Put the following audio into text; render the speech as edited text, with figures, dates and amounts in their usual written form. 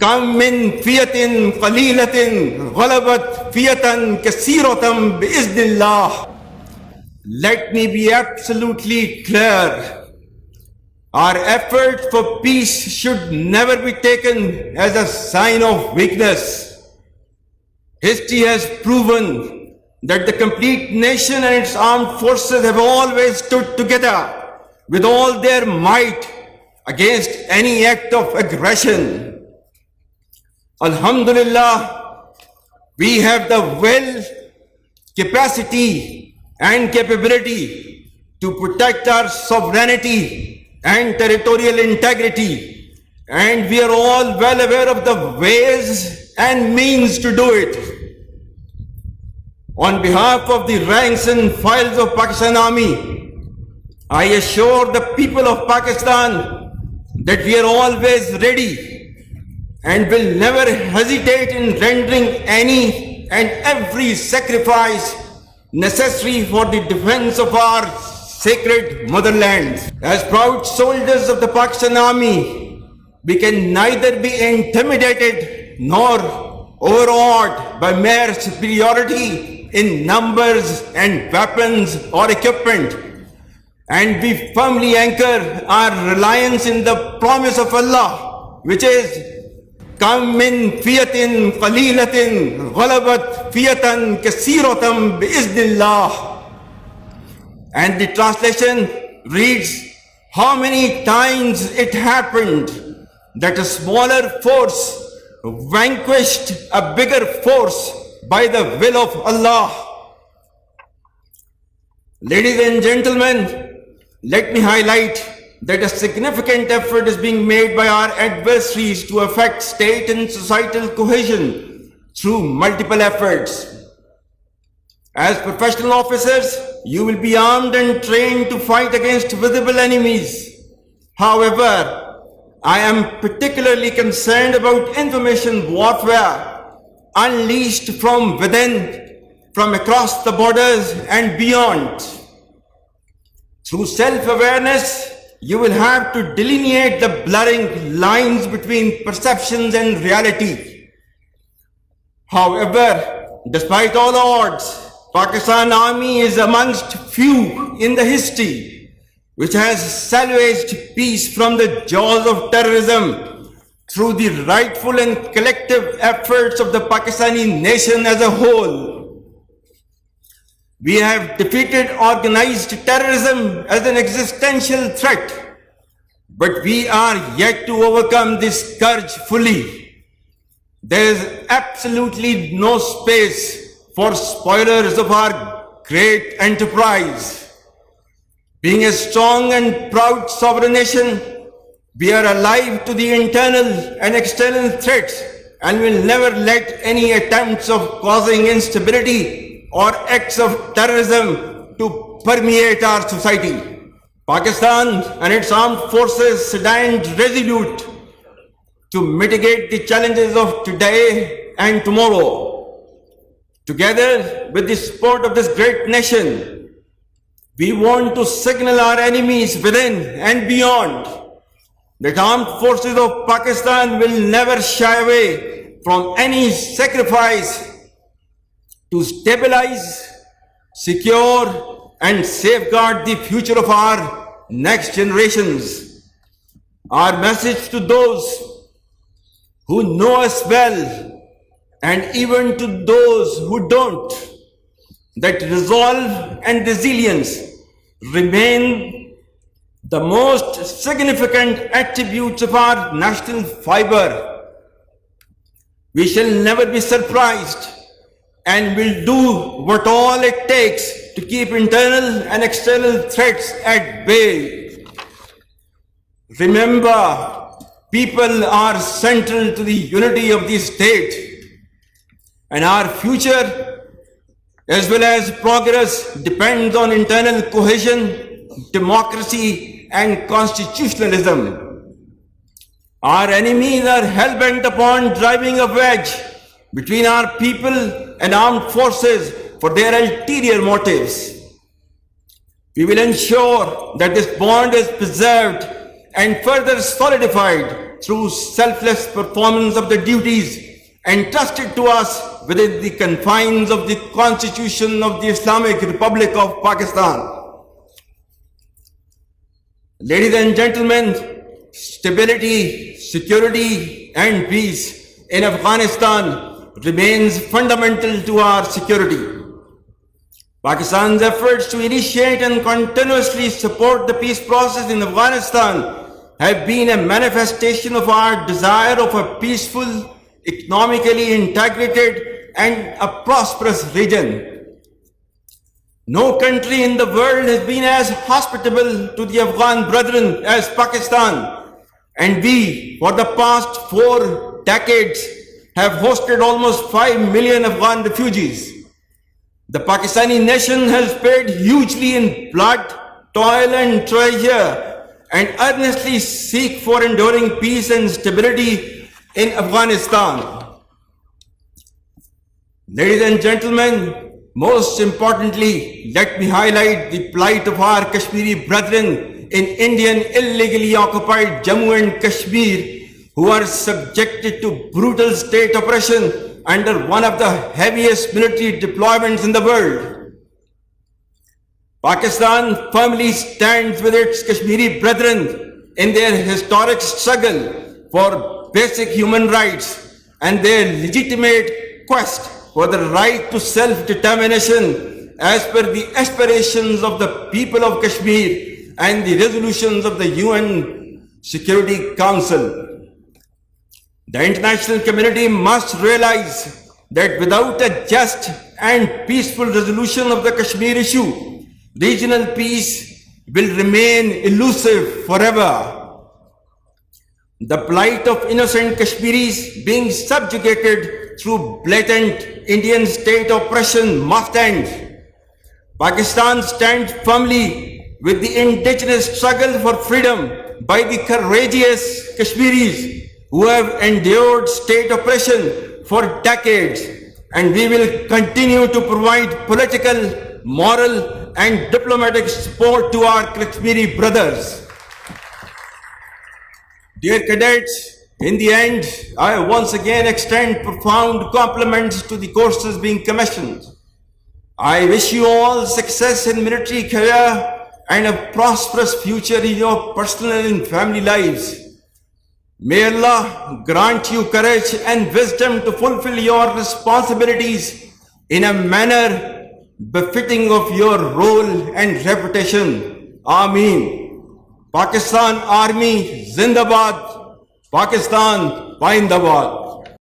كم من فئة قليلة غلبت فئة كثيرة بإذن الله. Let me be absolutely clear. Our effort for peace should never be taken as a sign of weakness. History has proven that the complete nation and its armed forces have always stood together with all their might against any act of aggression. Alhamdulillah, we have the will, capacity and capability to protect our sovereignty and territorial integrity, and we are all well aware of the ways and means to do it. On behalf of the ranks and files of Pakistan Army, I assure the people of Pakistan that we are always ready and will never hesitate in rendering any and every sacrifice necessary for the defense of our sacred motherland. As proud soldiers of the Pakistan Army, we can neither be intimidated nor overawed by mere superiority in numbers and weapons or equipment, and we firmly anchor our reliance in the promise of Allah, which is كم من فئة قليلة غلبت فئة كثيرة بإذن الله. And the translation reads, how many times it happened that a smaller force vanquished a bigger force by the will of Allah. Ladies and gentlemen, let me highlight that a significant effort is being made by our adversaries to affect state and societal cohesion through multiple efforts. As professional officers, you will be armed and trained to fight against visible enemies. However, I am particularly concerned about information warfare unleashed from within, from across the borders and beyond. Through self-awareness, you will have to delineate the blurring lines between perceptions and reality. However, despite all odds, Pakistan Army is amongst few in the history which has salvaged peace from the jaws of terrorism through the rightful and collective efforts of the Pakistani nation as a whole. We have defeated organized terrorism as an existential threat, but we are yet to overcome this scourge fully. There is absolutely no space for spoilers of our great enterprise. Being a strong and proud sovereign nation, we are alive to the internal and external threats and will never let any attempts of causing instability or acts of terrorism to permeate our society. Pakistan and its armed forces stand resolute to mitigate the challenges of today and tomorrow. Together with the support of this great nation, we want to signal our enemies within and beyond that armed forces of Pakistan will never shy away from any sacrifice to stabilize, secure, and safeguard the future of our next generations. Our message to those who know us well, and even to those who don't, that resolve and resilience remain the most significant attributes of our national fiber. We shall never be surprised and will do what all it takes to keep internal and external threats at bay. Remember, people are central to the unity of the state, and our future as well as progress depends on internal cohesion, democracy, and constitutionalism. Our enemies are hell-bent upon driving a wedge between our people and armed forces for their ulterior motives. We will ensure that this bond is preserved and further solidified through selfless performance of the duties entrusted to us within the confines of the Constitution of the Islamic Republic of Pakistan. Ladies and gentlemen, stability, security and peace in Afghanistan remains fundamental to our security. Pakistan's efforts to initiate and continuously support the peace process in Afghanistan have been a manifestation of our desire of a peaceful, economically integrated and a prosperous region. No country in the world has been as hospitable to the Afghan brethren as Pakistan, and we, for the past 4 decades, have hosted almost 5 million Afghan refugees. The Pakistani nation has paid hugely in blood, toil and treasure, and earnestly seek for enduring peace and stability in Afghanistan. Ladies and gentlemen, most importantly, let me highlight the plight of our Kashmiri brethren in Indian illegally occupied Jammu and Kashmir, who are subjected to brutal state oppression under one of the heaviest military deployments in the world. Pakistan firmly stands with its Kashmiri brethren in their historic struggle for basic human rights and their legitimate quest for the right to self-determination as per the aspirations of the people of Kashmir and the resolutions of the UN Security Council. The international community must realize that without a just and peaceful resolution of the Kashmir issue, regional peace will remain elusive forever. The plight of innocent Kashmiris being subjugated through blatant Indian state oppression must end. Pakistan stands firmly with the indigenous struggle for freedom by the courageous Kashmiris who have endured state oppression for decades, and we will continue to provide political, moral and diplomatic support to our Kashmiri brothers. Dear cadets, in the end, I once again extend profound compliments to the courses being commissioned. I wish you all success in military career and a prosperous future in your personal and family lives. May Allah grant you courage and wisdom to fulfill your responsibilities in a manner befitting of your role and reputation. Ameen. Pakistan Army Zindabad. Pakistan Zindabad.